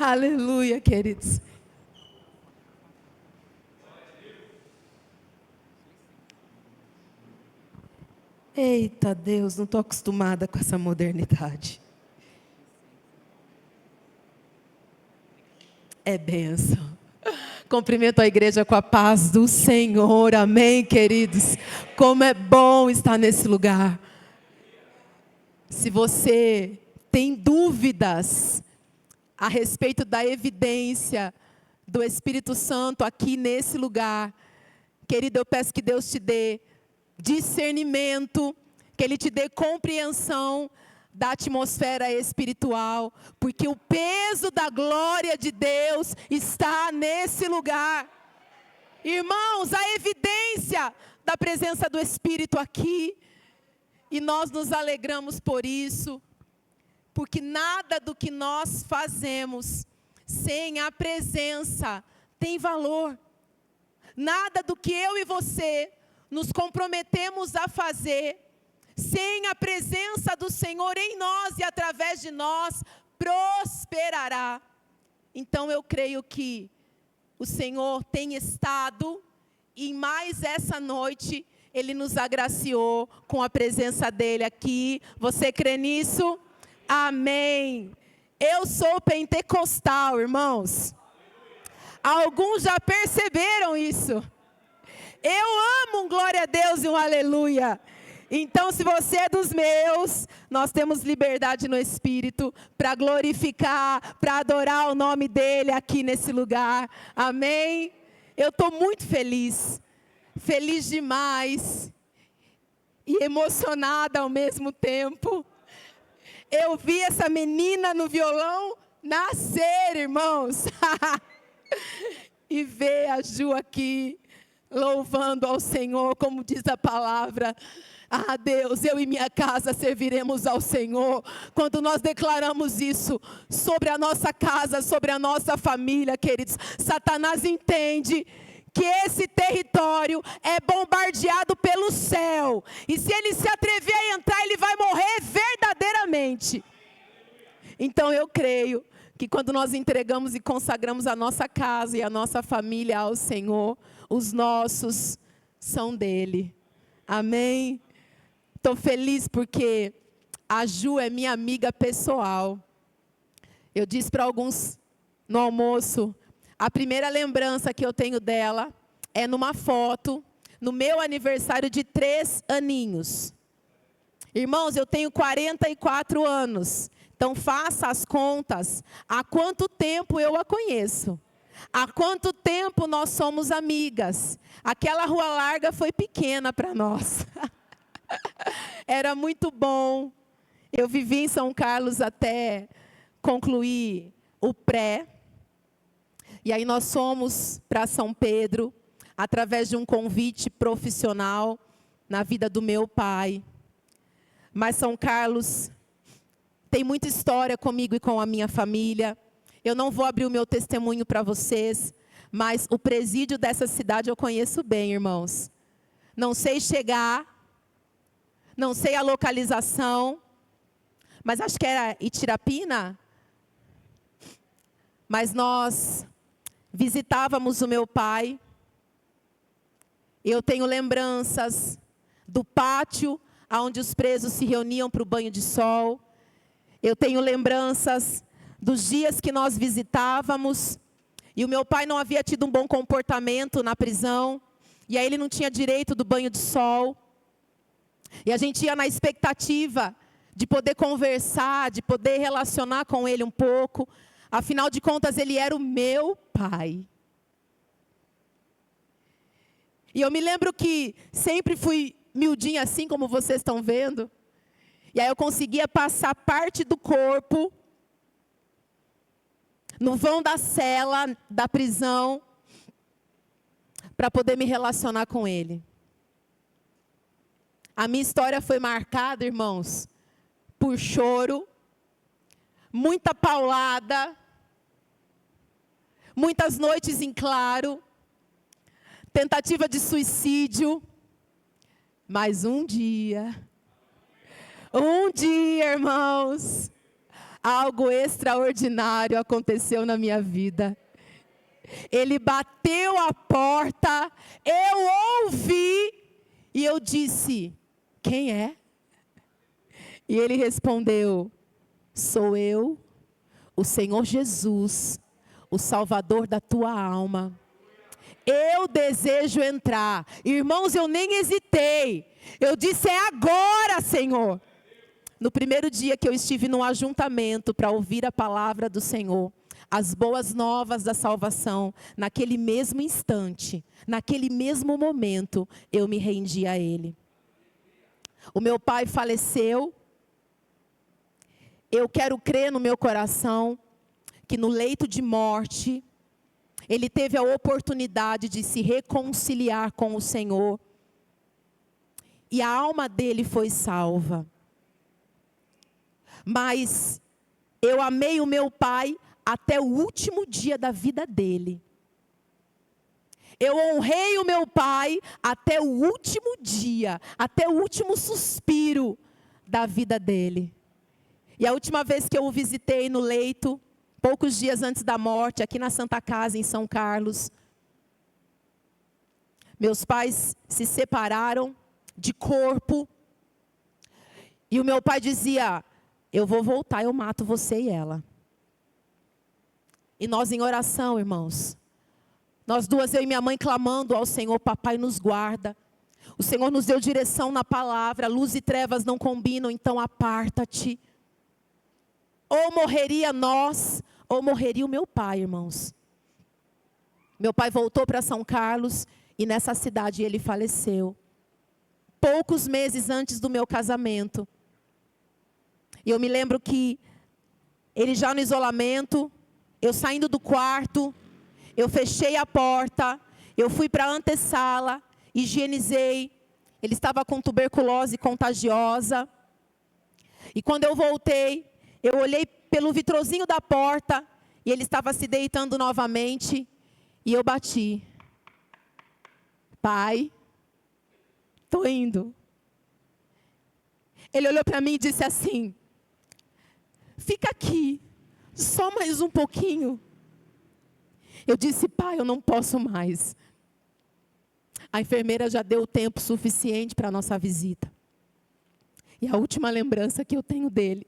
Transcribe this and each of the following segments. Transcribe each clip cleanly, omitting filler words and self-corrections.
Aleluia, queridos. Eita Deus, não estou acostumada com essa modernidade. É bênção. Cumprimento a igreja com a paz do Senhor, amém, queridos? Como é bom estar nesse lugar. Se você tem dúvidas a respeito da evidência do Espírito Santo aqui nesse lugar, querido, eu peço que Deus te dê discernimento, que Ele te dê compreensão da atmosfera espiritual, porque o peso da glória de Deus está nesse lugar. Irmãos, a evidência da presença do Espírito aqui, e nós nos alegramos por isso, porque nada do que nós fazemos sem a presença tem valor. Nada do que eu e você nos comprometemos a fazer sem a presença do Senhor em nós e através de nós, prosperará. Então eu creio que o Senhor tem estado, e mais essa noite, Ele nos agraciou com a presença dEle aqui. Você crê nisso? Amém. Eu sou pentecostal, irmãos. Alguns já perceberam isso. Eu amo um glória a Deus e um aleluia. Então, se você é dos meus, nós temos liberdade no Espírito para glorificar, para adorar o nome dEle aqui nesse lugar. Amém? Eu estou muito feliz, feliz demais e emocionada ao mesmo tempo. Eu vi essa menina no violão nascer, irmãos. E ver a Ju aqui louvando ao Senhor, como diz a palavra. Ah, Deus, eu e minha casa serviremos ao Senhor. Quando nós declaramos isso sobre a nossa casa, sobre a nossa família, queridos, Satanás entende que esse território é bombardeado pelo céu. E se ele se atrever a entrar, ele vai morrer verdadeiramente. Então eu creio que quando nós entregamos e consagramos a nossa casa e a nossa família ao Senhor, os nossos são dele. Amém? Estou feliz porque a Ju é minha amiga pessoal. Eu disse para alguns no almoço, a primeira lembrança que eu tenho dela é numa foto, no meu aniversário de 3 aninhos. Irmãos, eu tenho 44 anos, então faça as contas, há quanto tempo eu a conheço? Há quanto tempo nós somos amigas? Aquela rua larga foi pequena para nós. Era muito bom. Eu vivi em São Carlos até concluir o pré. E aí nós fomos para São Pedro, através de um convite profissional na vida do meu pai. Mas São Carlos tem muita história comigo e com a minha família. Eu não vou abrir o meu testemunho para vocês, mas o presídio dessa cidade eu conheço bem, irmãos. Não sei chegar, não sei a localização, mas acho que era Itirapina. Mas nós visitávamos o meu pai. Eu tenho lembranças do pátio onde os presos se reuniam para o banho de sol. Eu tenho lembranças dos dias que nós visitávamos. E o meu pai não havia tido um bom comportamento na prisão. E aí ele não tinha direito do banho de sol. E a gente ia na expectativa de poder conversar, de poder relacionar com ele um pouco. Afinal de contas, ele era o meu pai. E eu me lembro que sempre fui miudinha assim, como vocês estão vendo. E aí eu conseguia passar parte do corpo no vão da cela, da prisão, para poder me relacionar com ele. A minha história foi marcada, irmãos, por choro, muita paulada, muitas noites em claro, tentativa de suicídio, mas um dia, irmãos, algo extraordinário aconteceu na minha vida. Ele bateu a porta, eu ouvi e eu disse: quem é? E ele respondeu: sou eu, o Senhor Jesus, o Salvador da tua alma. Eu desejo entrar. Irmãos, eu nem hesitei. Eu disse: é agora, Senhor. No primeiro dia que eu estive num ajuntamento para ouvir a palavra do Senhor, as boas novas da salvação, naquele mesmo instante, naquele mesmo momento, eu me rendi a Ele. O meu pai faleceu. Eu quero crer no meu coração que no leito de morte, ele teve a oportunidade de se reconciliar com o Senhor. E a alma dele foi salva. Mas eu amei o meu pai até o último dia da vida dele. Eu honrei o meu pai até o último dia, até o último suspiro da vida dele. E a última vez que eu o visitei no leito, poucos dias antes da morte, aqui na Santa Casa, em São Carlos, meus pais se separaram de corpo. E o meu pai dizia: eu vou voltar, eu mato você e ela. E nós em oração, irmãos. Nós duas, eu e minha mãe, clamando ao Senhor: papai, nos guarda. O Senhor nos deu direção na palavra. Luz e trevas não combinam, então aparta-te. Ou morreria nós, ou morreria o meu pai, irmãos. Meu pai voltou para São Carlos e nessa cidade ele faleceu. Poucos meses antes do meu casamento. E eu me lembro que ele já no isolamento, eu saindo do quarto, eu fechei a porta, eu fui para a antessala, higienizei. Ele estava com tuberculose contagiosa. E quando eu voltei, eu olhei pelo vitrozinho da porta e ele estava se deitando novamente. E eu bati: pai, estou indo. Ele olhou para mim e disse assim: fica aqui, só mais um pouquinho. Eu disse: pai, eu não posso mais. A enfermeira já deu tempo suficiente para a nossa visita. E a última lembrança que eu tenho dele,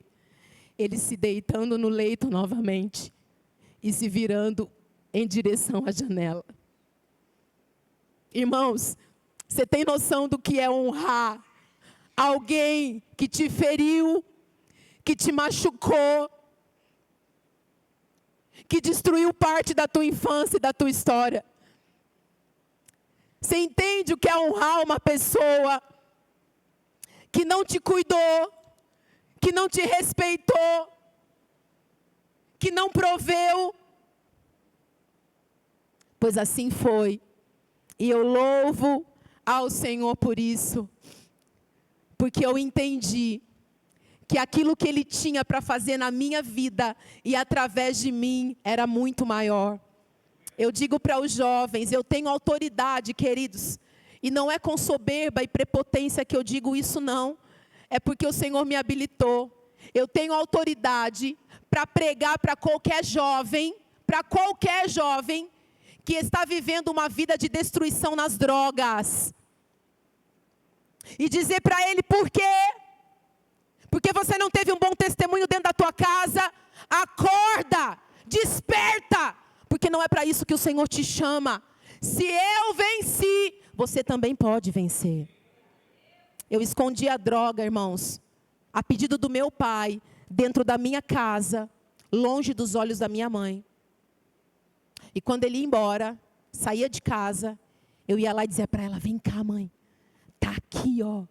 ele se deitando no leito novamente e se virando em direção à janela. Irmãos, você tem noção do que é honrar alguém que te feriu, que te machucou, que destruiu parte da tua infância e da tua história? Você entende o que é honrar uma pessoa que não te cuidou, que não te respeitou, que não proveu? Pois assim foi. E eu louvo ao Senhor por isso. Porque eu entendi que aquilo que Ele tinha para fazer na minha vida e através de mim era muito maior. Eu digo para os jovens, eu tenho autoridade, queridos. E não é com soberba e prepotência que eu digo isso, não. É porque o Senhor me habilitou. Eu tenho autoridade para pregar para qualquer jovem que está vivendo uma vida de destruição nas drogas. E dizer para ele: por quê? Porque você não teve um bom testemunho dentro da tua casa? Acorda, desperta, porque não é para isso que o Senhor te chama. Se eu venci, você também pode vencer. Eu escondi a droga, irmãos, a pedido do meu pai, dentro da minha casa, longe dos olhos da minha mãe. E quando ele ia embora, saía de casa, eu ia lá e dizia para ela: vem cá, mãe, tá aqui, ó.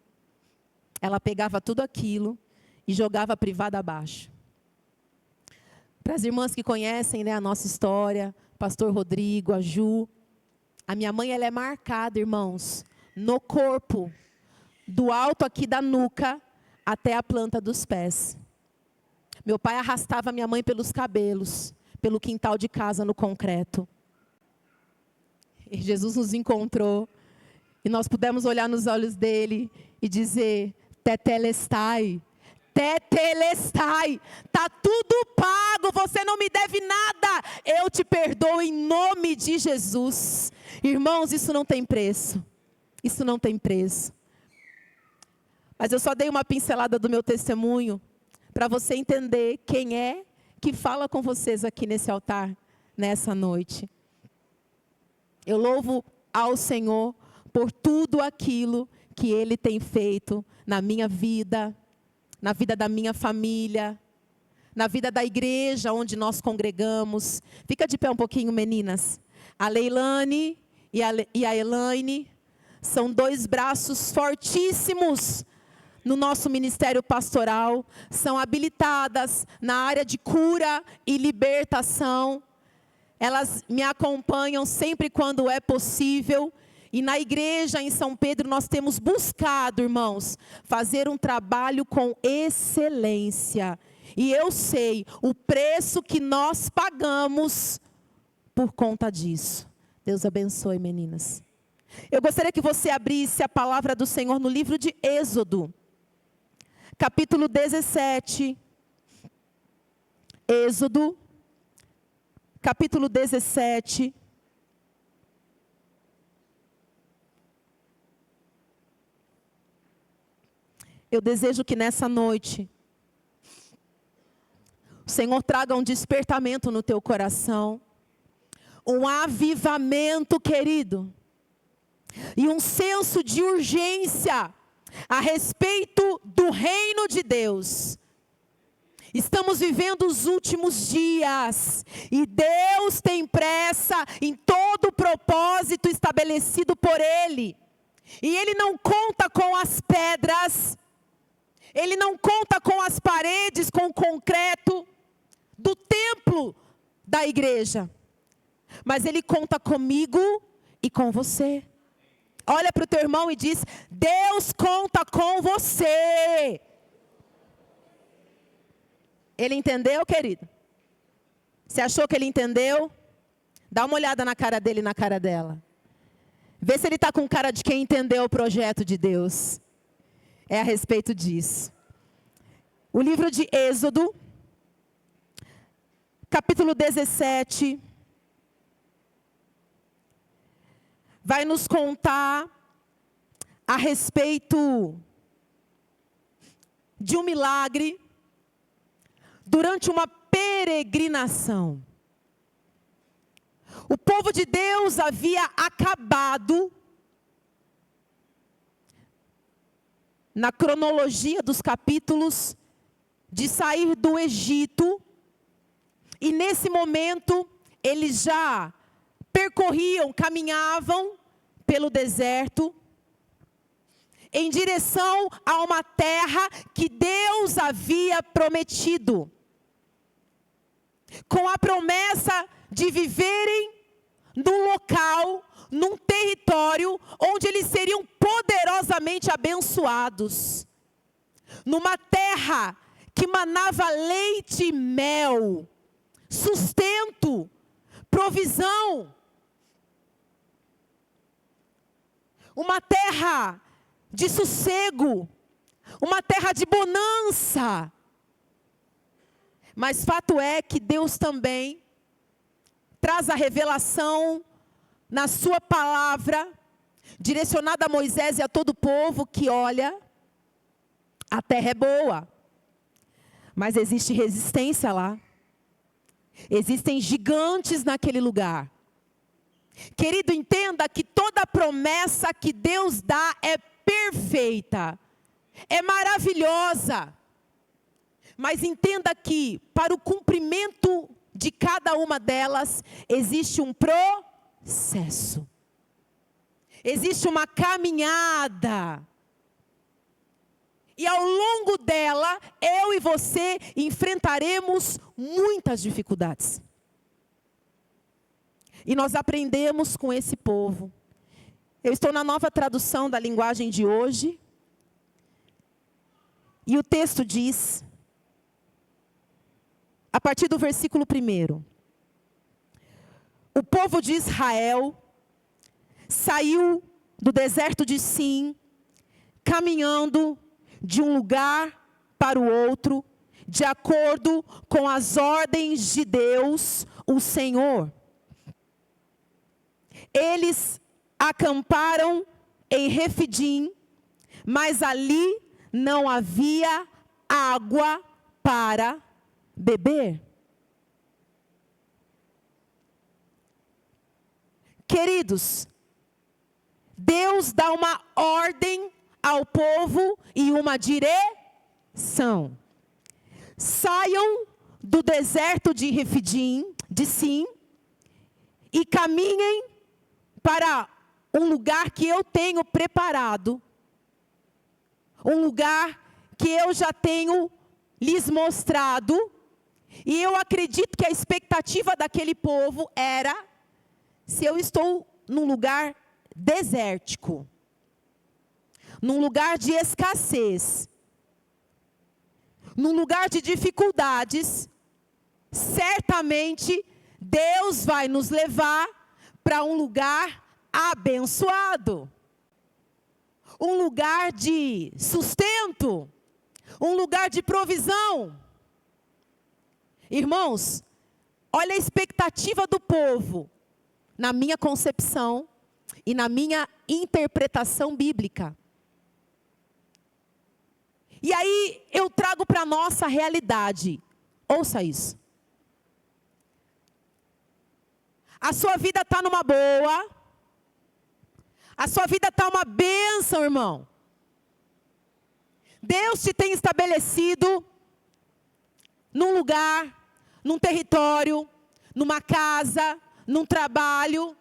Ela pegava tudo aquilo e jogava a privada abaixo. Para as irmãs que conhecem, né, a nossa história, pastor Rodrigo, a Ju, a minha mãe, ela é marcada, irmãos, no corpo, do alto aqui da nuca até a planta dos pés. Meu pai arrastava minha mãe pelos cabelos, pelo quintal de casa no concreto. E Jesus nos encontrou e nós pudemos olhar nos olhos dele e dizer: Tetelestai, Tetelestai, está tudo pago, você não me deve nada, eu te perdoo em nome de Jesus. Irmãos, isso não tem preço, isso não tem preço. Mas eu só dei uma pincelada do meu testemunho, para você entender quem é que fala com vocês aqui nesse altar, nessa noite. Eu louvo ao Senhor por tudo aquilo que Ele tem feito na minha vida, na vida da minha família, na vida da igreja onde nós congregamos. Fica de pé um pouquinho, meninas. A Leilane e a Elaine são dois braços fortíssimos no nosso ministério pastoral, são habilitadas na área de cura e libertação. Elas me acompanham sempre quando é possível. E na igreja em São Pedro nós temos buscado, irmãos, fazer um trabalho com excelência. E eu sei o preço que nós pagamos por conta disso. Deus abençoe, meninas. Eu gostaria que você abrisse a palavra do Senhor no livro de Êxodo, capítulo 17. Êxodo, capítulo 17. Eu desejo que nessa noite o Senhor traga um despertamento no teu coração, um avivamento, querido, e um senso de urgência a respeito do reino de Deus. Estamos vivendo os últimos dias e Deus tem pressa em todo o propósito estabelecido por Ele. E Ele não conta com as pedras, Ele não conta com as paredes, com o concreto do templo da igreja. Mas Ele conta comigo e com você. Olha para o teu irmão e diz: Deus conta com você. Ele entendeu, querido? Você achou que ele entendeu? Dá uma olhada na cara dele e na cara dela. Vê se ele está com cara de quem entendeu o projeto de Deus. É a respeito disso. O livro de Êxodo, capítulo 17, vai nos contar a respeito de um milagre durante uma peregrinação. O povo de Deus havia acabado, na cronologia dos capítulos, de sair do Egito, e nesse momento eles já percorriam, caminhavam pelo deserto, em direção a uma terra que Deus havia prometido, com a promessa de viverem num local, num território, onde eles seriam poderosamente abençoados, numa terra que manava leite e mel, sustento, provisão, uma terra de sossego, uma terra de bonança. Mas fato é que Deus também traz a revelação na sua palavra, direcionada a Moisés e a todo o povo, que olha, a terra é boa, mas existe resistência lá. Existem gigantes naquele lugar. Querido, entenda que toda promessa que Deus dá é perfeita, é maravilhosa. Mas entenda que para o cumprimento de cada uma delas existe um processo. Existe uma caminhada. E ao longo dela, eu e você enfrentaremos muitas dificuldades. E nós aprendemos com esse povo. Eu estou na Nova Tradução da Linguagem de Hoje. E o texto diz, a partir do versículo 1. O povo de Israel saiu do deserto de Sim, caminhando de um lugar para o outro, de acordo com as ordens de Deus, o Senhor. Eles acamparam em Refidim, mas ali não havia água para beber. Queridos, Deus dá uma ordem ao povo e uma direção. Saiam do deserto de Refidim, de Sim, e caminhem para um lugar que eu tenho preparado, um lugar que eu já tenho lhes mostrado, e eu acredito que a expectativa daquele povo era: se eu estou num lugar desértico, num lugar de escassez, num lugar de dificuldades, certamente Deus vai nos levar para um lugar abençoado, um lugar de sustento, um lugar de provisão. Irmãos, olha a expectativa do povo, na minha concepção e na minha interpretação bíblica. E aí eu trago para a nossa realidade. Ouça isso. A sua vida está numa boa. A sua vida está uma bênção, irmão. Deus te tem estabelecido num lugar, num território, numa casa, num trabalho.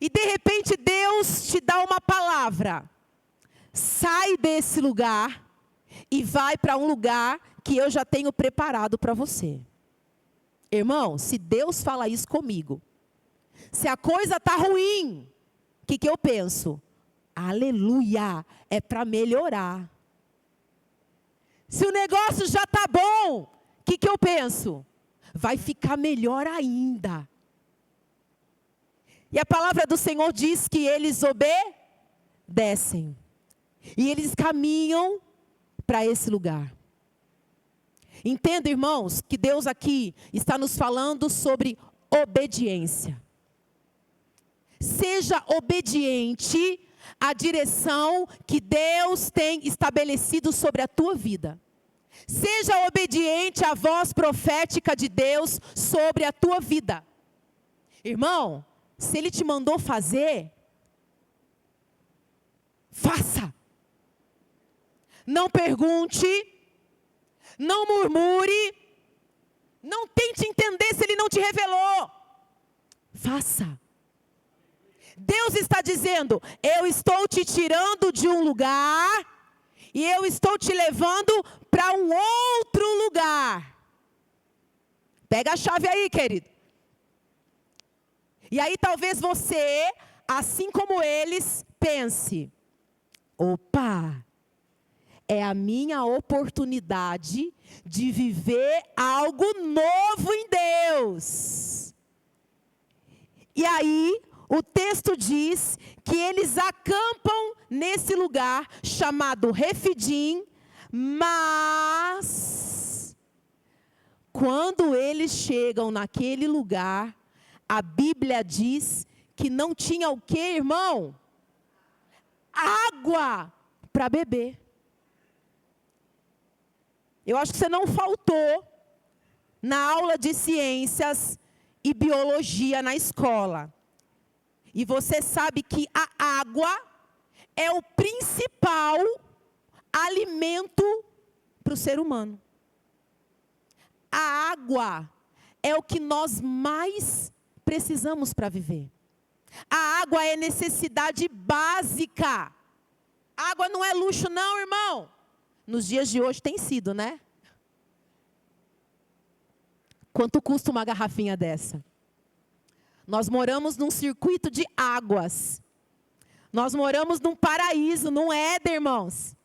E de repente Deus te dá uma palavra. Sai desse lugar e vai para um lugar que eu já tenho preparado para você. Irmão, se Deus fala isso comigo, se a coisa está ruim, o que eu penso? Aleluia, é para melhorar. Se o negócio já está bom, o que eu penso? Vai ficar melhor ainda. E a palavra do Senhor diz que eles obedecem. E eles caminham para esse lugar. Entenda, irmãos, que Deus aqui está nos falando sobre obediência. Seja obediente à direção que Deus tem estabelecido sobre a tua vida. Seja obediente à voz profética de Deus sobre a tua vida. Irmão, se Ele te mandou fazer, faça. Não pergunte, não murmure, não tente entender se Ele não te revelou. Faça. Deus está dizendo: eu estou te tirando de um lugar e eu estou te levando para um outro lugar. Pega a chave aí, querido. E aí talvez você, assim como eles, pense: opa, é a minha oportunidade de viver algo novo em Deus. E aí, o texto diz que eles acampam nesse lugar chamado Refidim, mas quando eles chegam naquele lugar, a Bíblia diz que não tinha o quê, irmão? Água para beber. Eu acho que você não faltou na aula de ciências e biologia na escola. E você sabe que a água é o principal alimento para o ser humano. A água é o que nós mais precisamos para viver. A água é necessidade básica. Água não é luxo não, irmão. Nos dias de hoje tem sido, né? Quanto custa uma garrafinha dessa? Nós moramos num circuito de águas. Nós moramos num paraíso, num Éden, irmãos.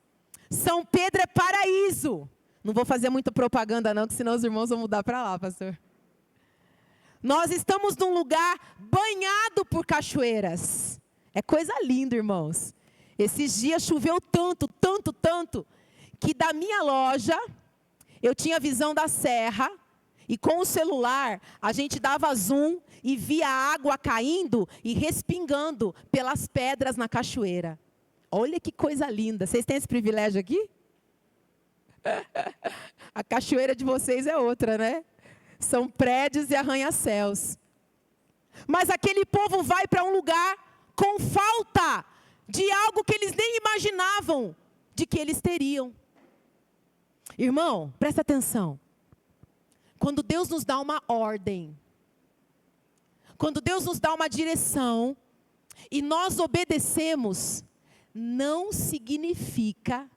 São Pedro é paraíso. Não vou fazer muita propaganda não, que senão os irmãos vão mudar para lá, pastor. Nós estamos num lugar banhado por cachoeiras. É coisa linda, irmãos. Esses dias choveu tanto, tanto, tanto, que da minha loja, eu tinha visão da serra, e com o celular, a gente dava zoom e via a água caindo e respingando pelas pedras na cachoeira. Olha que coisa linda. Vocês têm esse privilégio aqui? A cachoeira de vocês é outra, né? São prédios e arranha-céus. Mas aquele povo vai para um lugar com falta de algo que eles nem imaginavam de que eles teriam. Irmão, presta atenção. Quando Deus nos dá uma ordem, quando Deus nos dá uma direção, e nós obedecemos, não significa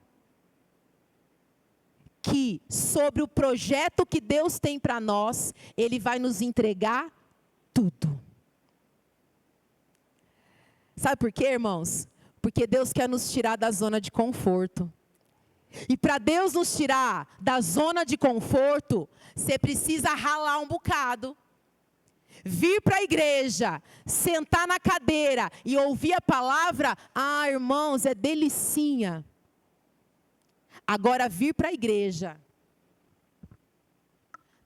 que sobre o projeto que Deus tem para nós, Ele vai nos entregar tudo. Sabe por quê, irmãos? Porque Deus quer nos tirar da zona de conforto. E para Deus nos tirar da zona de conforto, você precisa ralar um bocado. Vir para a igreja, sentar na cadeira e ouvir a palavra, irmãos, é delicinha. Agora vir para a igreja,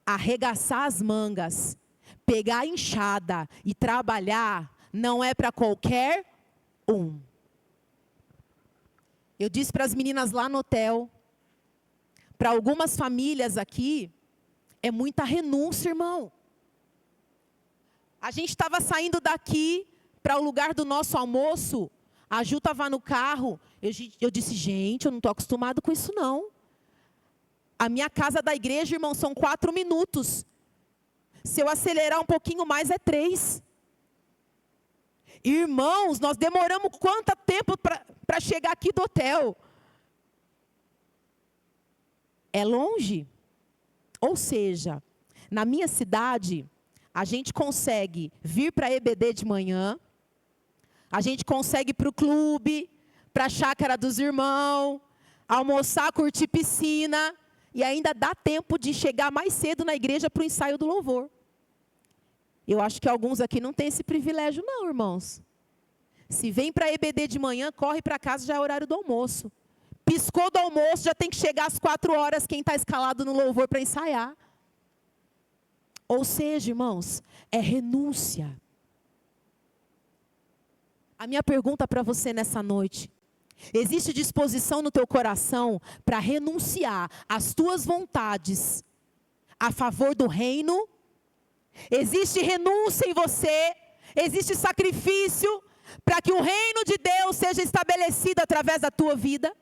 arregaçar as mangas, pegar a enxada e trabalhar, não é para qualquer um. Eu disse para as meninas lá no hotel, para algumas famílias aqui, é muita renúncia, irmão. A gente estava saindo daqui para o lugar do nosso almoço, a Ju estava no carro, eu disse, gente, eu não estou acostumado com isso não. A minha casa da igreja, irmão, são 4 minutos. Se eu acelerar um pouquinho mais, é 3. Irmãos, nós demoramos quanto tempo para chegar aqui do hotel? É longe? Ou seja, na minha cidade, a gente consegue vir para a EBD de manhã, a gente consegue ir para o clube, para a chácara dos irmãos, almoçar, curtir piscina, e ainda dá tempo de chegar mais cedo na igreja para o ensaio do louvor. Eu acho que alguns aqui não têm esse privilégio não, irmãos. Se vem para a EBD de manhã, corre para casa, já é horário do almoço. Piscou do almoço, já tem que chegar às 4 horas, quem está escalado no louvor para ensaiar. Ou seja, irmãos, é renúncia. A minha pergunta para você nessa noite: existe disposição no teu coração para renunciar às tuas vontades a favor do reino? Existe renúncia em você? Existe sacrifício para que o reino de Deus seja estabelecido através da tua vida?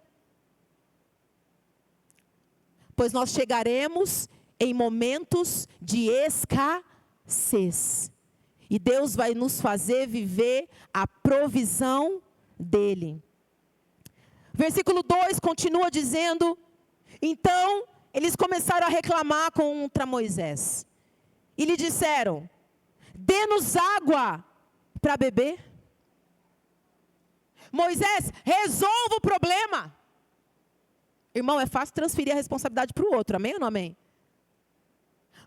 Pois nós chegaremos em momentos de escassez. E Deus vai nos fazer viver a provisão dEle. Versículo 2 continua dizendo: então eles começaram a reclamar contra Moisés. E lhe disseram: dê-nos água para beber. Moisés, resolva o problema. Irmão, é fácil transferir a responsabilidade para o outro, amém ou não amém?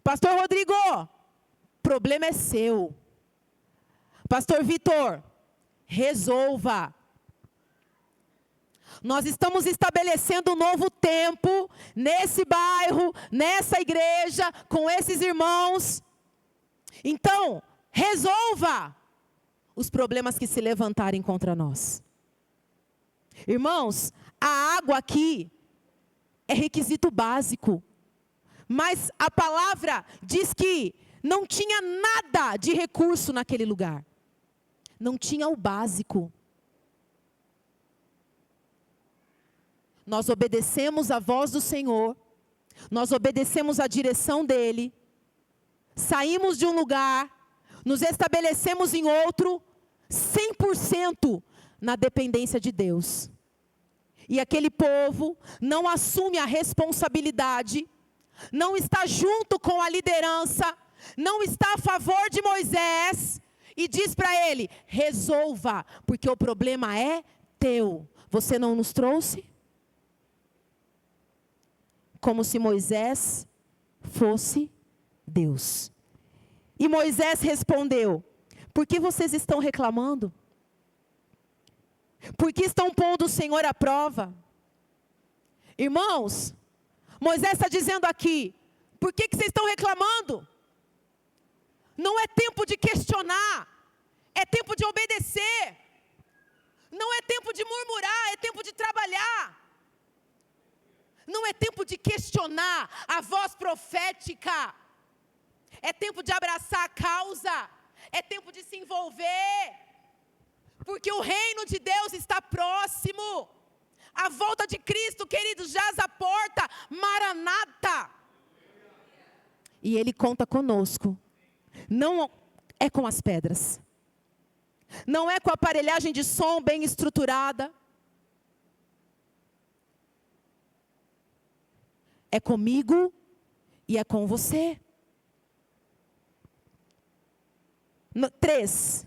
Pastor Rodrigo, o problema é seu. Pastor Vitor, resolva. Nós estamos estabelecendo um novo tempo nesse bairro, nessa igreja, com esses irmãos. Então, resolva os problemas que se levantarem contra nós. Irmãos, a água aqui é requisito básico. Mas a palavra diz que não tinha nada de recurso naquele lugar. Não tinha o básico. Nós obedecemos a voz do Senhor. Nós obedecemos a direção dEle. Saímos de um lugar, nos estabelecemos em outro, 100% na dependência de Deus. E aquele povo não assume a responsabilidade, não está junto com a liderança, não está a favor de Moisés, e diz para ele: resolva, porque o problema é teu. Você não nos trouxe? Como se Moisés fosse Deus. E Moisés respondeu: por que vocês estão reclamando? Porque estão pondo o Senhor à prova. Irmãos, Moisés está dizendo aqui, por que vocês estão reclamando? Não é tempo de questionar, é tempo de obedecer. Não é tempo de murmurar, é tempo de trabalhar. Não é tempo de questionar a voz profética. É tempo de abraçar a causa. É tempo de se envolver. Porque o reino de Deus está próximo. A volta de Cristo, queridos, jaz à porta. Maranata. E Ele conta conosco. Não é com as pedras. Não é com a aparelhagem de som bem estruturada. É comigo e é com você. 3.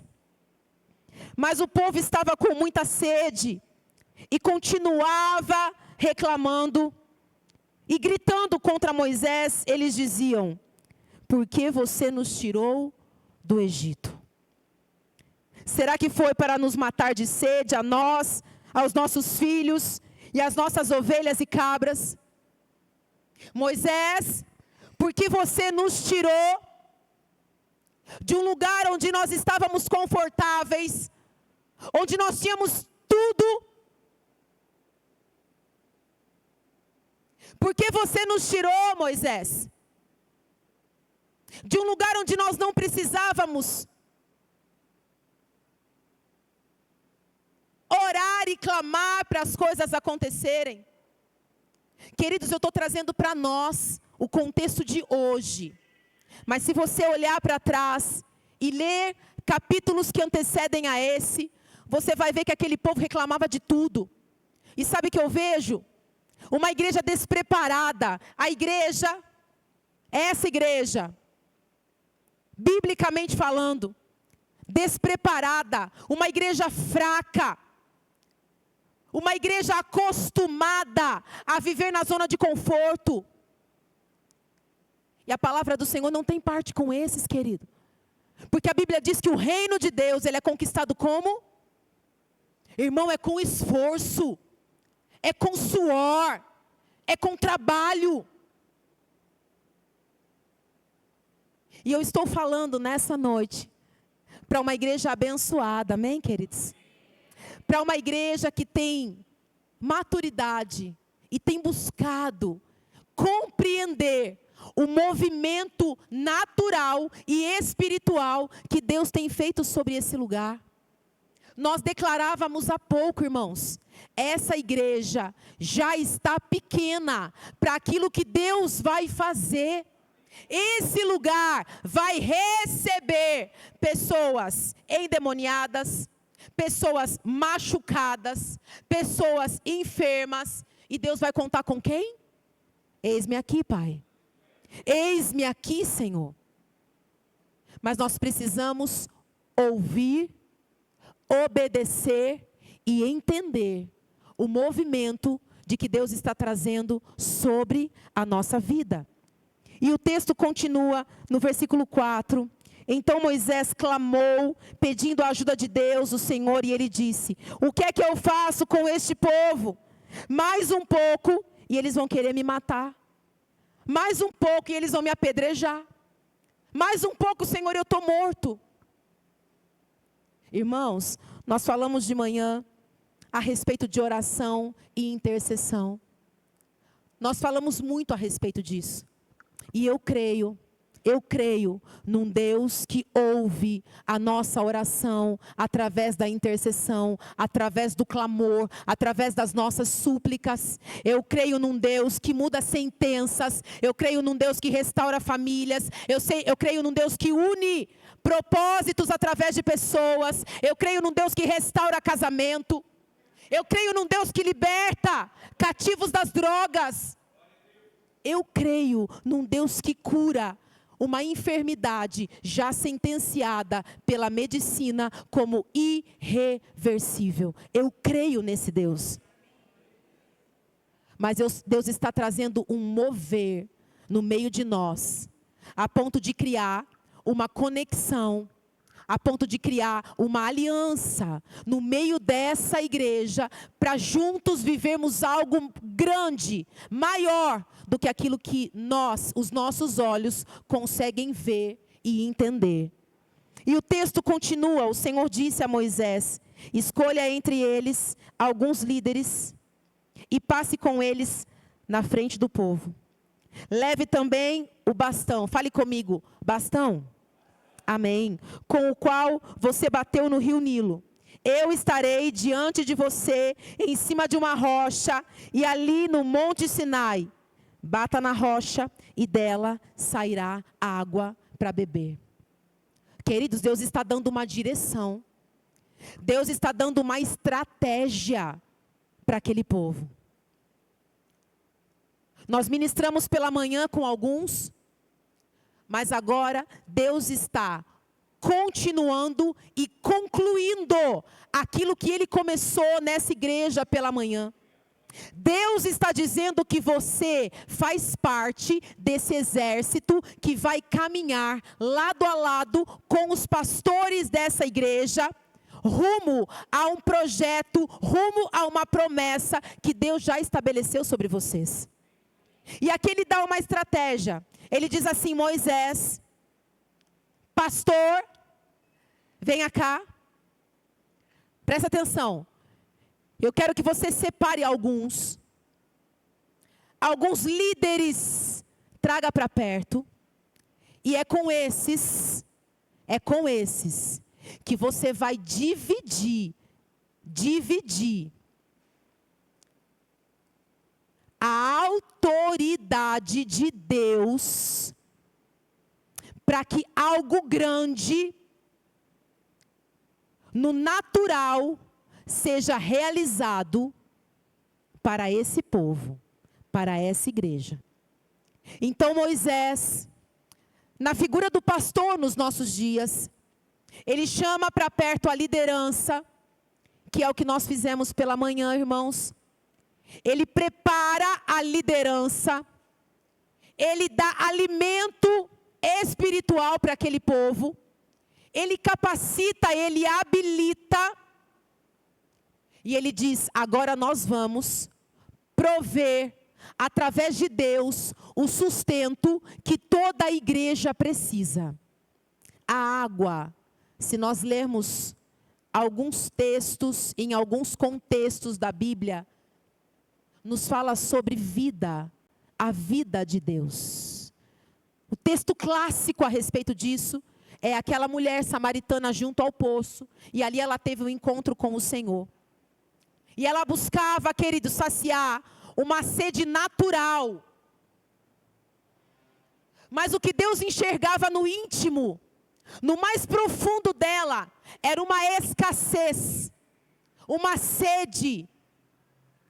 Mas o povo estava com muita sede e continuava reclamando e gritando contra Moisés. Eles diziam: por que você nos tirou do Egito? Será que foi para nos matar de sede, a nós, aos nossos filhos e às nossas ovelhas e cabras? Moisés, por que você nos tirou de um lugar onde nós estávamos confortáveis, onde nós tínhamos tudo? Por que você nos tirou, Moisés, de um lugar onde nós não precisávamos orar e clamar para as coisas acontecerem? Queridos, eu estou trazendo para nós o contexto de hoje. Mas se você olhar para trás e ler capítulos que antecedem a esse, você vai ver que aquele povo reclamava de tudo. E sabe o que eu vejo? Uma igreja despreparada. A igreja, essa igreja, biblicamente falando, despreparada. Uma igreja fraca. Uma igreja acostumada a viver na zona de conforto. E a palavra do Senhor não tem parte com esses, querido. Porque a Bíblia diz que o reino de Deus, ele é conquistado como? Irmão, é com esforço. É com suor. É com trabalho. E eu estou falando nessa noite para uma igreja abençoada, amém, queridos? Para uma igreja que tem maturidade e tem buscado compreender o movimento natural e espiritual que Deus tem feito sobre esse lugar. Nós declarávamos há pouco, irmãos, essa igreja já está pequena para aquilo que Deus vai fazer. Esse lugar vai receber pessoas endemoniadas, pessoas machucadas, pessoas enfermas. E Deus vai contar com quem? Eis-me aqui, Pai. Eis-me aqui, Senhor. Mas nós precisamos ouvir, obedecer e entender o movimento de que Deus está trazendo sobre a nossa vida. E o texto continua no versículo 4. Então Moisés clamou, pedindo a ajuda de Deus, o Senhor, e ele disse: o que é que eu faço com este povo? Mais um pouco e eles vão querer me matar. Mais um pouco e eles vão me apedrejar. Mais um pouco, Senhor, eu estou morto. Irmãos, nós falamos de manhã a respeito de oração e intercessão. Nós falamos muito a respeito disso. E eu creio num Deus que ouve a nossa oração através da intercessão, através do clamor, através das nossas súplicas. Eu creio num Deus que muda sentenças. Eu creio num Deus que restaura famílias. Eu creio num Deus que une propósitos através de pessoas. Eu creio num Deus que restaura casamento. Eu creio num Deus que liberta cativos das drogas. Eu creio num Deus que cura uma enfermidade já sentenciada pela medicina como irreversível. Eu creio nesse Deus. Mas Deus está trazendo um mover no meio de nós, a ponto de criar uma conexão a ponto de criar uma aliança no meio dessa igreja, para juntos vivermos algo grande, maior do que aquilo que os nossos olhos conseguem ver e entender. E o texto continua, o Senhor disse a Moisés: escolha entre eles alguns líderes e passe com eles na frente do povo. Leve também o bastão, fale comigo, bastão, amém, com o qual você bateu no rio Nilo. Eu estarei diante de você em cima de uma rocha e ali no monte Sinai. Bata na rocha e dela sairá água para beber. Queridos, Deus está dando uma direção. Deus está dando uma estratégia para aquele povo. Nós ministramos pela manhã com alguns, mas agora Deus está continuando e concluindo aquilo que Ele começou nessa igreja pela manhã. Deus está dizendo que você faz parte desse exército que vai caminhar lado a lado com os pastores dessa igreja, rumo a um projeto, rumo a uma promessa que Deus já estabeleceu sobre vocês. E aqui Ele dá uma estratégia. Ele diz assim: Moisés, pastor, venha cá, presta atenção. Eu quero que você separe alguns líderes, traga para perto, e é com esses que você vai dividir a autoridade de Deus, para que algo grande, no natural, seja realizado para esse povo, para essa igreja. Então Moisés, na figura do pastor nos nossos dias, ele chama para perto a liderança, que é o que nós fizemos pela manhã, irmãos. Ele prepara a liderança, ele dá alimento espiritual para aquele povo, ele capacita, ele habilita, e ele diz: agora nós vamos prover, através de Deus, o sustento que toda a igreja precisa. A água, se nós lermos alguns textos, em alguns contextos da Bíblia, nos fala sobre vida, a vida de Deus. O texto clássico a respeito disso é aquela mulher samaritana junto ao poço, e ali ela teve um encontro com o Senhor. E ela buscava, querido, saciar uma sede natural. Mas o que Deus enxergava no íntimo, no mais profundo dela, era uma escassez, uma sede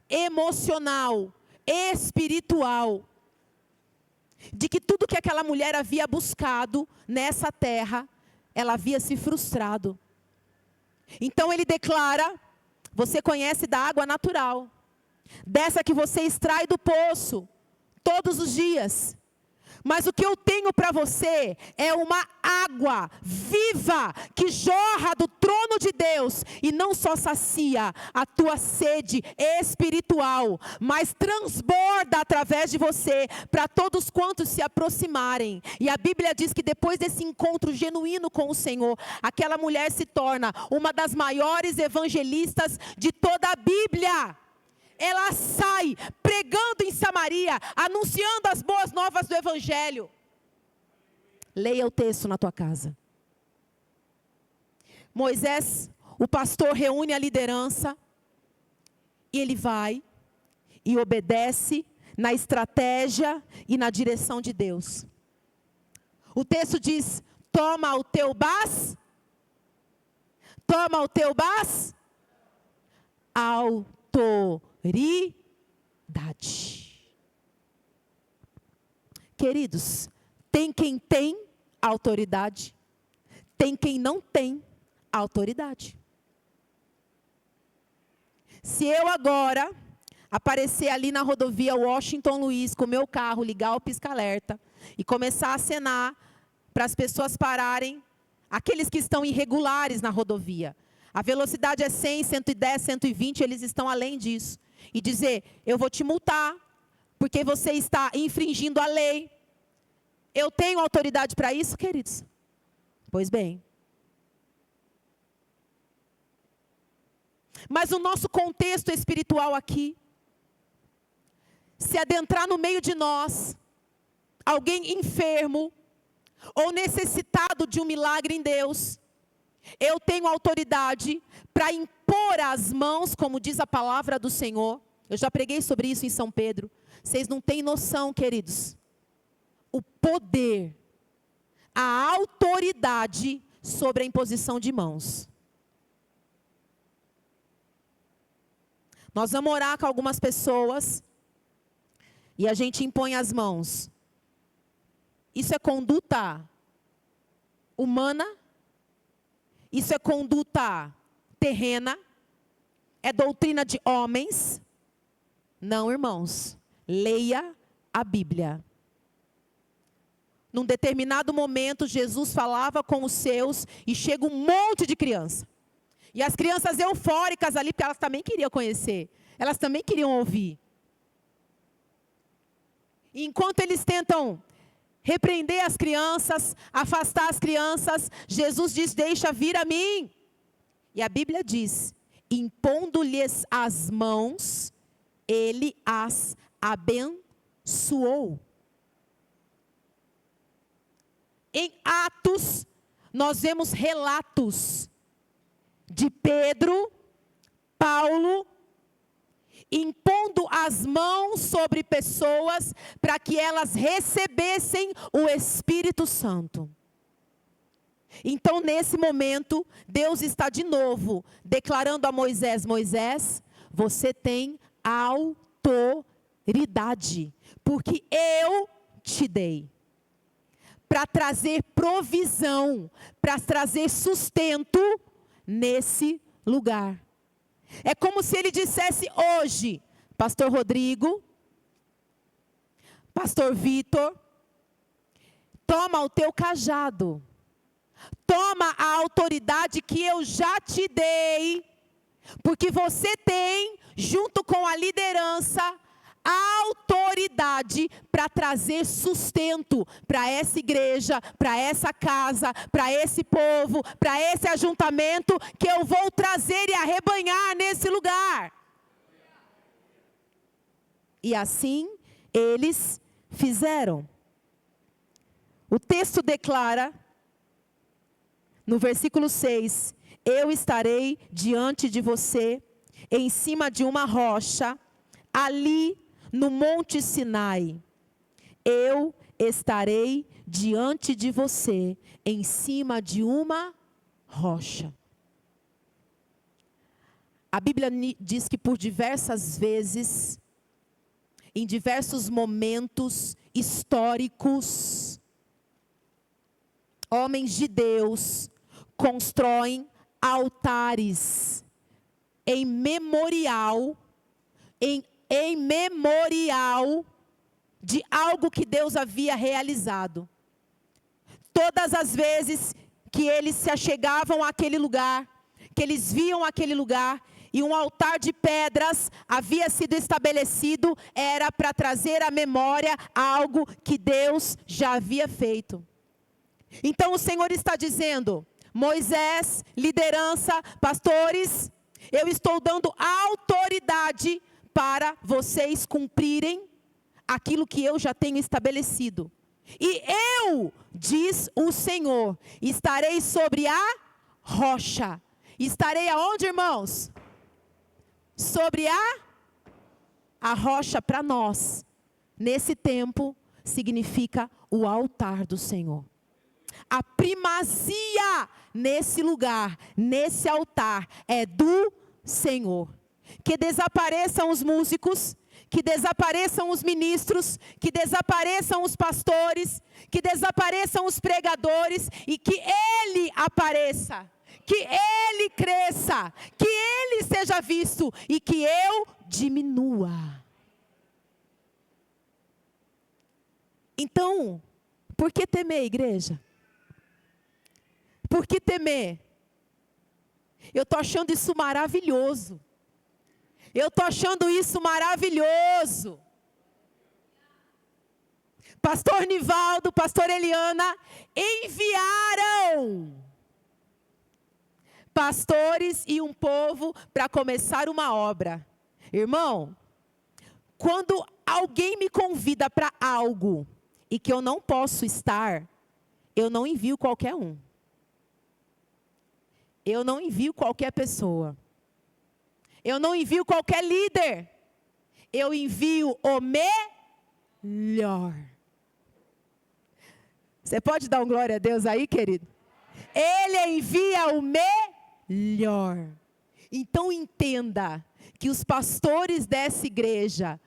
emocional, espiritual, de que tudo que aquela mulher havia buscado nessa terra, ela havia se frustrado. Então ele declara: você conhece da água natural, dessa que você extrai do poço, todos os dias. Mas o que eu tenho para você é uma água viva, que jorra do trono de Deus, e não só sacia a tua sede espiritual, mas transborda através de você, para todos quantos se aproximarem. E a Bíblia diz que depois desse encontro genuíno com o Senhor, aquela mulher se torna uma das maiores evangelistas de toda a Bíblia. Ela sai pregando em Samaria, anunciando as boas novas do Evangelho. Leia o texto na tua casa. Moisés, o pastor, reúne a liderança, e ele vai e obedece na estratégia e na direção de Deus. O texto diz: toma o teu bastão, autoridade. Queridos, tem quem tem autoridade, tem quem não tem autoridade. Se eu agora aparecer ali na rodovia Washington Luiz com o meu carro, ligar o pisca-alerta e começar a acenar para as pessoas pararem aqueles que estão irregulares na rodovia. A velocidade é 100, 110, 120, eles estão além disso. E dizer, eu vou te multar, porque você está infringindo a lei. Eu tenho autoridade para isso, queridos? Pois bem. Mas o nosso contexto espiritual aqui, se adentrar no meio de nós, alguém enfermo, ou necessitado de um milagre em Deus, eu tenho autoridade para impor as mãos, como diz a palavra do Senhor. Eu já preguei sobre isso em São Pedro. Vocês não têm noção, queridos. O poder, a autoridade sobre a imposição de mãos. Nós vamos orar com algumas pessoas e a gente impõe as mãos. Isso é conduta humana? Isso é conduta terrena? É doutrina de homens? Não, irmãos. Leia a Bíblia. Num determinado momento, Jesus falava com os seus e chega um monte de criança. E as crianças eufóricas ali, porque elas também queriam conhecer. Elas também queriam ouvir. E enquanto eles tentam repreender as crianças, afastar as crianças, Jesus diz, deixa vir a mim. E a Bíblia diz, impondo-lhes as mãos, ele as abençoou. Em Atos, nós vemos relatos de Pedro, Paulo, impondo as mãos sobre pessoas para que elas recebessem o Espírito Santo. Então, nesse momento, Deus está de novo declarando a Moisés, Moisés, você tem autoridade, porque eu te dei. Para trazer provisão, para trazer sustento nesse lugar. É como se ele dissesse hoje, Pastor Rodrigo, Pastor Vitor, toma o teu cajado, toma a autoridade que eu já te dei, porque você tem, junto com a liderança, a autoridade para trazer sustento para essa igreja, para essa casa, para esse povo, para esse ajuntamento que eu vou trazer e arrebanhar nesse lugar. E assim eles fizeram. O texto declara, no versículo 6, eu estarei diante de você, em cima de uma rocha, ali no Monte Sinai, eu estarei diante de você, em cima de uma rocha. A Bíblia diz que por diversas vezes, em diversos momentos históricos, homens de Deus constroem altares em memorial de algo que Deus havia realizado. Todas as vezes que eles se achegavam àquele lugar, que eles viam aquele lugar, e um altar de pedras havia sido estabelecido, era para trazer à memória algo que Deus já havia feito. Então o Senhor está dizendo, Moisés, liderança, pastores, eu estou dando autoridade para vocês cumprirem aquilo que eu já tenho estabelecido. E eu, diz o Senhor, estarei sobre a rocha. Estarei aonde, irmãos? Sobre a rocha para nós. Nesse tempo, significa o altar do Senhor. A primazia nesse lugar, nesse altar, é do Senhor. Que desapareçam os músicos, que desapareçam os ministros, que desapareçam os pastores, que desapareçam os pregadores e que Ele apareça, que Ele cresça, que Ele seja visto e que eu diminua. Então, por que temer, igreja? Por que temer? Eu estou achando isso maravilhoso. Eu estou achando isso maravilhoso. Pastor Nivaldo, pastor Eliana, enviaram pastores e um povo para começar uma obra. Irmão, quando alguém me convida para algo e que eu não posso estar, eu não envio qualquer um. Eu não envio qualquer pessoa. Eu não envio qualquer líder. Eu envio o melhor. Você pode dar um glória a Deus aí, querido? Ele envia o melhor. Então entenda que os pastores dessa igreja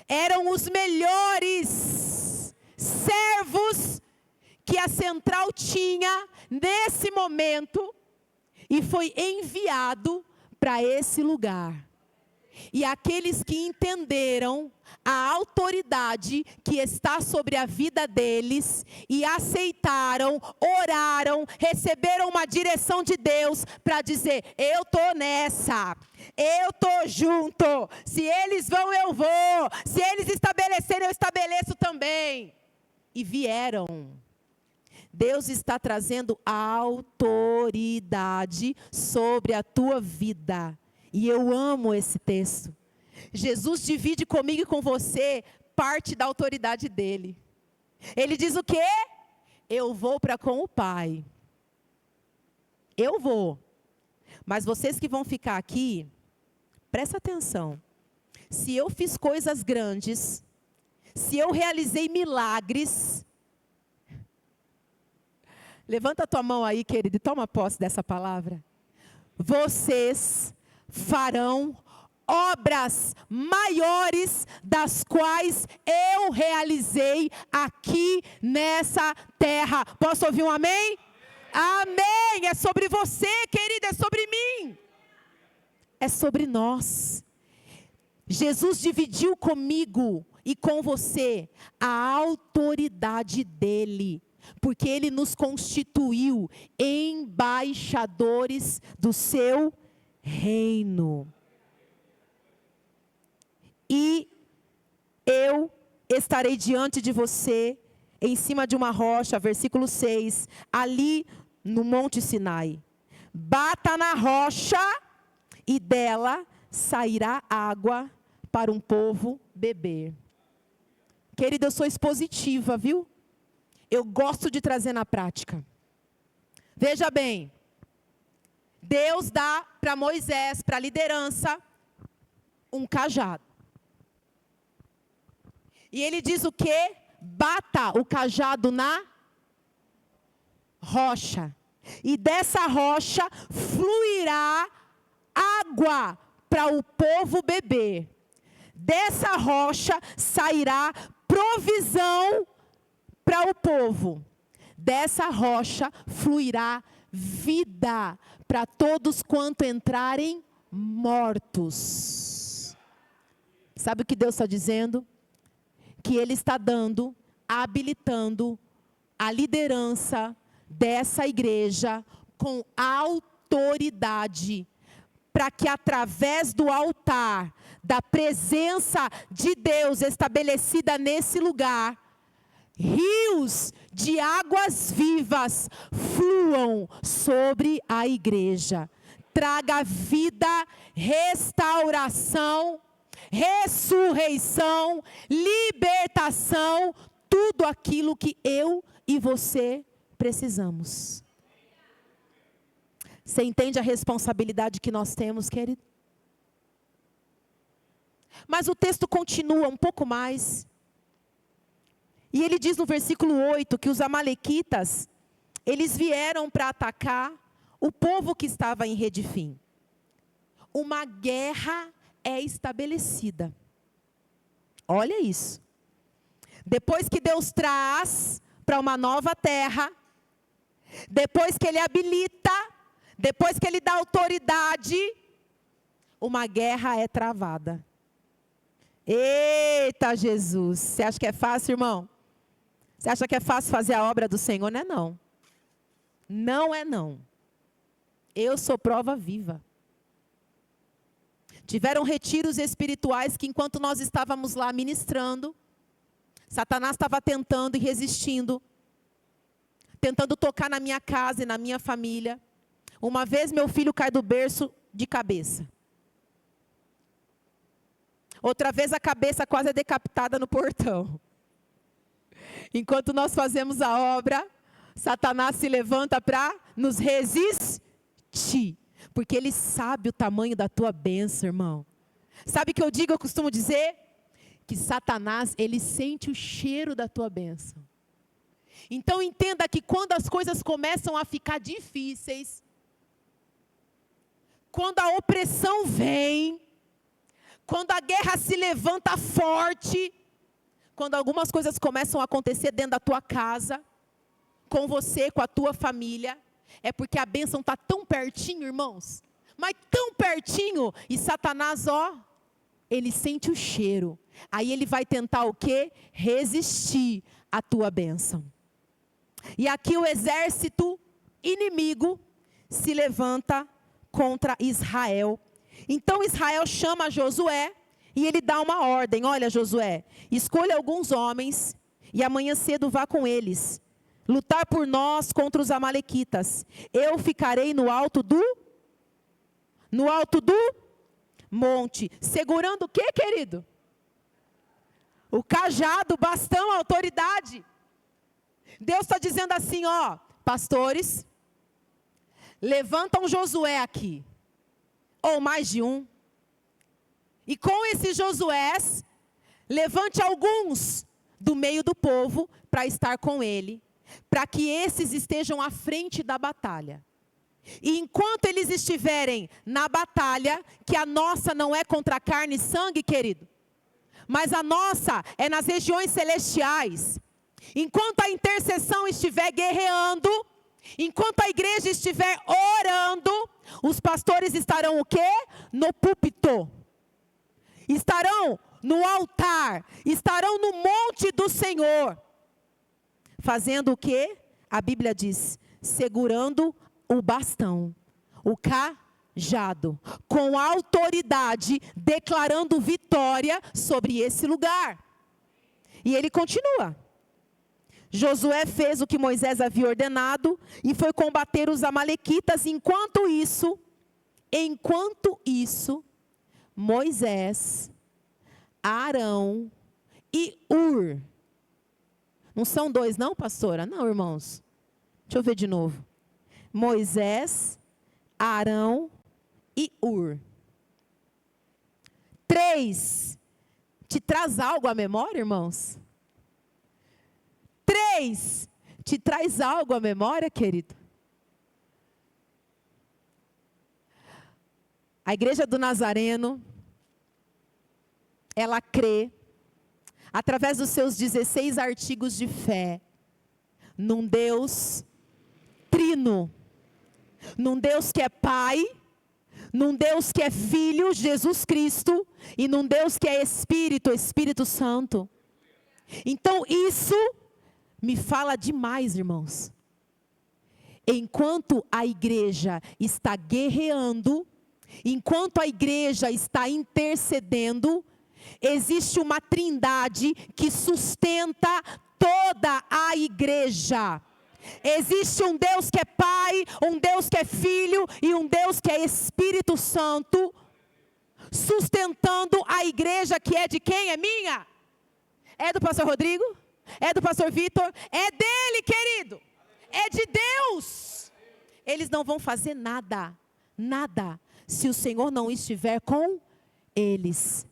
eram os melhores servos que a central tinha nesse momento e foi enviado para esse lugar. E aqueles que entenderam a autoridade que está sobre a vida deles e aceitaram, oraram, receberam uma direção de Deus para dizer: eu estou nessa, eu estou junto, se eles vão eu vou, se eles estabelecerem eu estabeleço também. E vieram. Deus está trazendo autoridade sobre a tua vida. E eu amo esse texto. Jesus divide comigo e com você parte da autoridade dele. Ele diz o quê? Eu vou para com o Pai. Eu vou. Mas vocês que vão ficar aqui, presta atenção. Se eu fiz coisas grandes, se eu realizei milagres, levanta a tua mão aí, querido, e toma posse dessa palavra. Vocês farão obras maiores das quais eu realizei aqui nessa terra. Posso ouvir um amém? Amém! É sobre você, querida, é sobre mim. É sobre nós. Jesus dividiu comigo e com você a autoridade dele, porque ele nos constituiu embaixadores do seu reino. E eu estarei diante de você, em cima de uma rocha, versículo 6, ali no Monte Sinai. Bata na rocha e dela sairá água para um povo beber. Querida, eu sou expositiva, viu? Eu gosto de trazer na prática. Veja bem, Deus dá para Moisés, para a liderança, um cajado. E ele diz o quê? Bata o cajado na rocha. E dessa rocha fluirá água para o povo beber. Dessa rocha sairá provisão para o povo. Dessa rocha fluirá vida para todos quanto entrarem mortos. Sabe o que Deus está dizendo? Que Ele está dando, habilitando a liderança dessa igreja com autoridade, para que através do altar, da presença de Deus estabelecida nesse lugar, rios de águas vivas fluam sobre a igreja. Traga vida, restauração, ressurreição, libertação, tudo aquilo que eu e você precisamos. Você entende a responsabilidade que nós temos, querido? Mas o texto continua um pouco mais. E ele diz no versículo 8 que os amalequitas, eles vieram para atacar o povo que estava em Redifim. Uma guerra é estabelecida. Olha isso. Depois que Deus traz para uma nova terra, depois que Ele habilita, depois que Ele dá autoridade, uma guerra é travada. Eita Jesus, você acha que é fácil, irmão? Você acha que é fácil fazer a obra do Senhor? Não é não. Não é não. Eu sou prova viva. Tiveram retiros espirituais que enquanto nós estávamos lá ministrando, Satanás estava tentando e resistindo, tentando tocar na minha casa e na minha família. Uma vez meu filho cai do berço de cabeça. Outra vez a cabeça quase é decapitada no portão. Enquanto nós fazemos a obra, Satanás se levanta para nos resistir. Porque ele sabe o tamanho da tua bênção, irmão. Sabe o que eu digo, eu costumo dizer? Que Satanás, ele sente o cheiro da tua bênção. Então entenda que quando as coisas começam a ficar difíceis, quando a opressão vem, quando a guerra se levanta forte, quando algumas coisas começam a acontecer dentro da tua casa, com você, com a tua família, é porque a bênção está tão pertinho, irmãos, mas tão pertinho, e Satanás, ele sente o cheiro. Aí ele vai tentar o quê? Resistir à tua bênção. E aqui o exército inimigo se levanta contra Israel. Então Israel chama Josué e ele dá uma ordem. Olha, Josué, escolha alguns homens e amanhã cedo vá com eles. Lutar por nós contra os amalequitas. Eu ficarei no alto do monte. Segurando o quê, querido? O cajado, o bastão, a autoridade. Deus está dizendo assim, pastores, levantam Josué aqui. Ou mais de um. E com esses Josués, levante alguns do meio do povo para estar com ele, para que esses estejam à frente da batalha. E enquanto eles estiverem na batalha, que a nossa não é contra carne e sangue, querido, mas a nossa é nas regiões celestiais. Enquanto a intercessão estiver guerreando, enquanto a igreja estiver orando, os pastores estarão o quê? No púlpito. Estarão no altar, estarão no monte do Senhor. Fazendo o quê? A Bíblia diz, segurando o bastão, o cajado, com autoridade, declarando vitória sobre esse lugar. E ele continua. Josué fez o que Moisés havia ordenado e foi combater os amalequitas. Enquanto isso, Moisés, Arão e Hur. Não são dois não, pastora? Não, irmãos. Deixa eu ver de novo. Moisés, Arão e Hur. 3. Te traz algo à memória, irmãos? 3. Te traz algo à memória, querido? A igreja do Nazareno, ela crê, através dos seus 16 artigos de fé, num Deus trino, num Deus que é Pai, num Deus que é Filho, Jesus Cristo, e num Deus que é Espírito, Espírito Santo. Então isso me fala demais, irmãos. Enquanto a igreja está guerreando, enquanto a igreja está intercedendo, existe uma trindade que sustenta toda a igreja. Existe um Deus que é Pai, um Deus que é Filho e um Deus que é Espírito Santo, sustentando a igreja que é de quem? É minha? É do pastor Rodrigo? É do pastor Vitor? É dele, querido. É de Deus. Eles não vão fazer nada, se o Senhor não estiver com eles.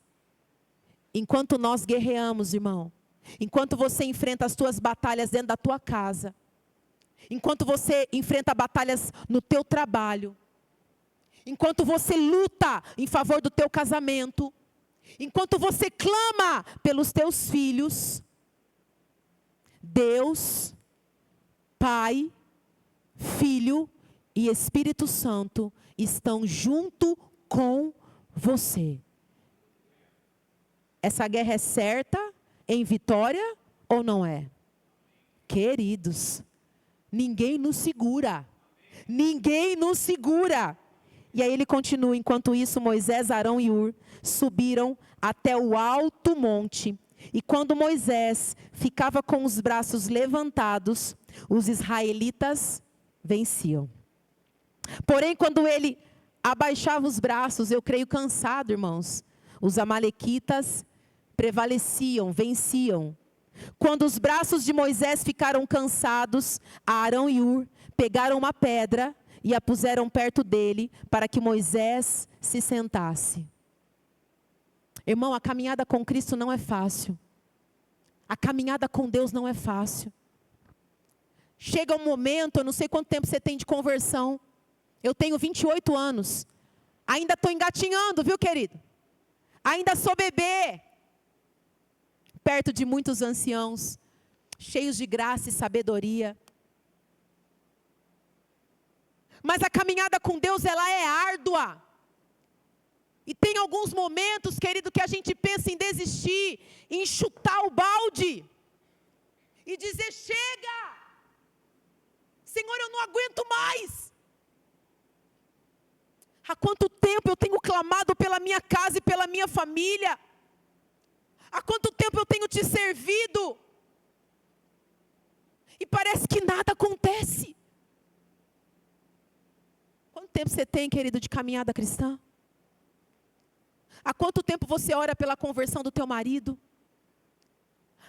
Enquanto nós guerreamos, irmão, enquanto você enfrenta as tuas batalhas dentro da tua casa, enquanto você enfrenta batalhas no teu trabalho, enquanto você luta em favor do teu casamento, enquanto você clama pelos teus filhos, Deus, Pai, Filho e Espírito Santo estão junto com você. Essa guerra é certa, em vitória ou não é? Queridos, ninguém nos segura. Ninguém nos segura. E aí ele continua: enquanto isso, Moisés, Arão e Hur subiram até o alto monte. E quando Moisés ficava com os braços levantados, os israelitas venciam. Porém, quando ele abaixava os braços, eu creio cansado, irmãos, os amalequitas prevaleciam, venciam. Quando os braços de Moisés ficaram cansados, Arão e Hur pegaram uma pedra e a puseram perto dele, para que Moisés se sentasse. Irmão, a caminhada com Cristo não é fácil. A caminhada com Deus não é fácil. Chega um momento, eu não sei quanto tempo você tem de conversão. Eu tenho 28 anos. Ainda estou engatinhando, viu, querido? Ainda sou bebê. Perto de muitos anciãos, cheios de graça e sabedoria. Mas a caminhada com Deus, ela é árdua. E tem alguns momentos, querido, que a gente pensa em desistir, em chutar o balde. E dizer: chega! Senhor, eu não aguento mais. Há quanto tempo eu tenho clamado pela minha casa e pela minha família? Há quanto tempo eu tenho te servido? E parece que nada acontece. Quanto tempo você tem, querido, de caminhada cristã? Há quanto tempo você ora pela conversão do teu marido?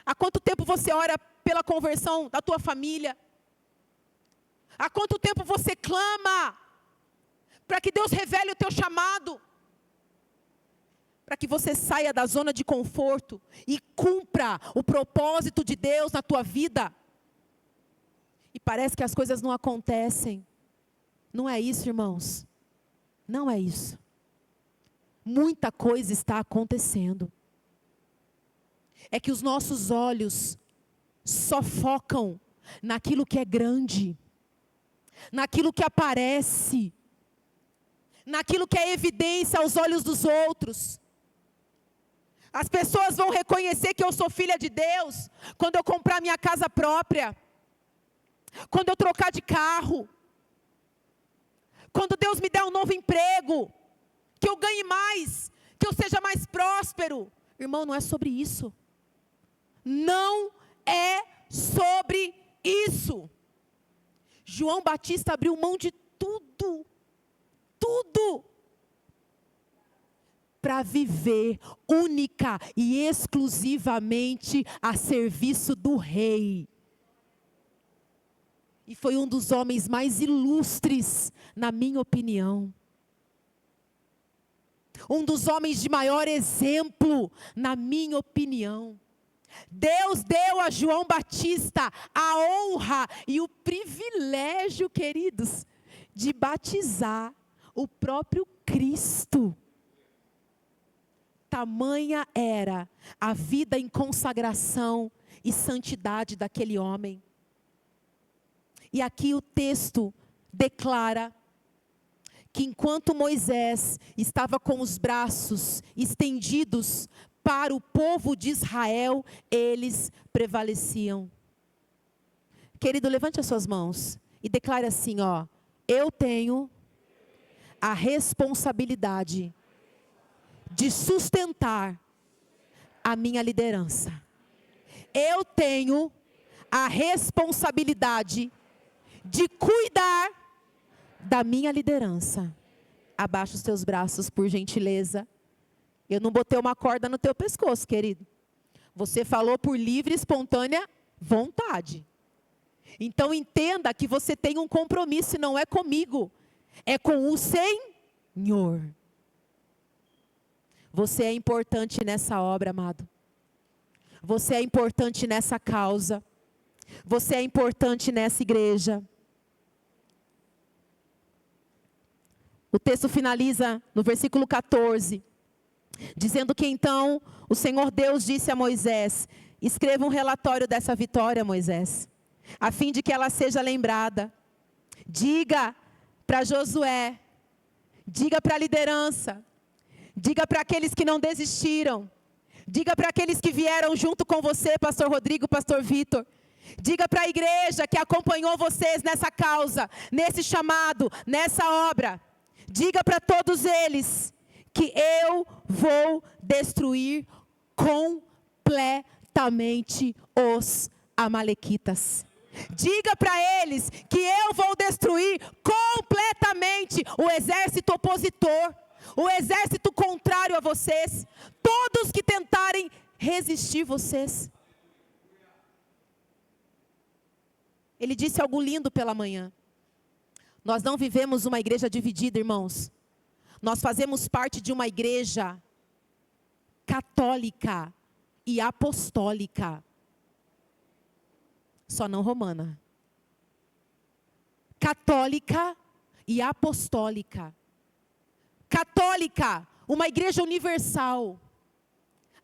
Há quanto tempo você ora pela conversão da tua família? Há quanto tempo você clama para que Deus revele o teu chamado? Para que você saia da zona de conforto e cumpra o propósito de Deus na tua vida. E parece que as coisas não acontecem. Não é isso, irmãos. Não é isso. Muita coisa está acontecendo. É que os nossos olhos só focam naquilo que é grande, naquilo que aparece, naquilo que é evidência aos olhos dos outros. As pessoas vão reconhecer que eu sou filha de Deus quando eu comprar minha casa própria, quando eu trocar de carro, quando Deus me der um novo emprego, que eu ganhe mais, que eu seja mais próspero. Irmão, não é sobre isso. Não é sobre isso. João Batista abriu mão de tudo, para viver única e exclusivamente a serviço do Rei. E foi um dos homens mais ilustres, na minha opinião. Um dos homens de maior exemplo, na minha opinião. Deus deu a João Batista a honra e o privilégio, queridos, de batizar o próprio Cristo. Tamanha era a vida em consagração e santidade daquele homem. E aqui o texto declara que enquanto Moisés estava com os braços estendidos para o povo de Israel, eles prevaleciam. Querido, levante as suas mãos e declare assim, ó: eu tenho a responsabilidade de sustentar a minha liderança. Eu tenho a responsabilidade de cuidar da minha liderança. Abaixa os teus braços, por gentileza. Eu não botei uma corda no teu pescoço, querido. Você falou por livre e espontânea vontade. Então entenda que você tem um compromisso e não é comigo. É com o Senhor. Você é importante nessa obra, amado. Você é importante nessa causa. Você é importante nessa igreja. O texto finaliza no versículo 14, dizendo que então o Senhor Deus disse a Moisés: escreva um relatório dessa vitória, Moisés, a fim de que ela seja lembrada. Diga para Josué, diga para a liderança, diga para aqueles que não desistiram, diga para aqueles que vieram junto com você, pastor Rodrigo, pastor Vitor, Diga para a igreja que acompanhou vocês nessa causa, nesse chamado, nessa obra. Diga para todos eles que eu vou destruir completamente os amalequitas. Diga para eles que eu vou destruir completamente o exército opositor, o exército contrário a vocês, todos que tentarem resistir vocês. Ele disse algo lindo pela manhã. Nós não vivemos uma igreja dividida, irmãos. Nós fazemos parte de uma igreja católica e apostólica. Só não romana. Católica e apostólica. Católica, uma igreja universal.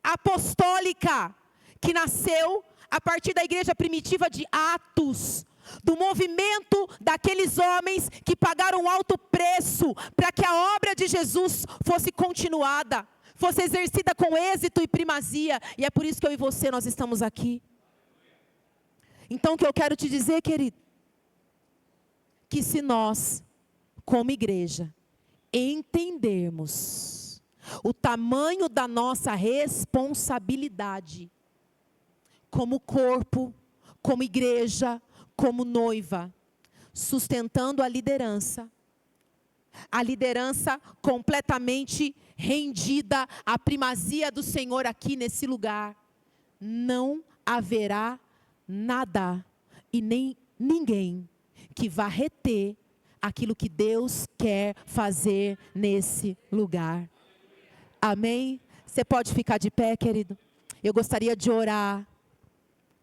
Apostólica, que nasceu a partir da igreja primitiva de Atos, do movimento daqueles homens que pagaram um alto preço para que a obra de Jesus fosse continuada, fosse exercida com êxito e primazia, e é por isso que eu e você, nós estamos aqui. Então o que eu quero te dizer, querido, que se nós, como igreja, entendermos o tamanho da nossa responsabilidade, como corpo, como igreja, como noiva, sustentando a liderança completamente rendida à primazia do Senhor aqui nesse lugar, não haverá nada e nem ninguém que vá reter aquilo que Deus quer fazer nesse lugar. Amém? Você pode ficar de pé, querido? Eu gostaria de orar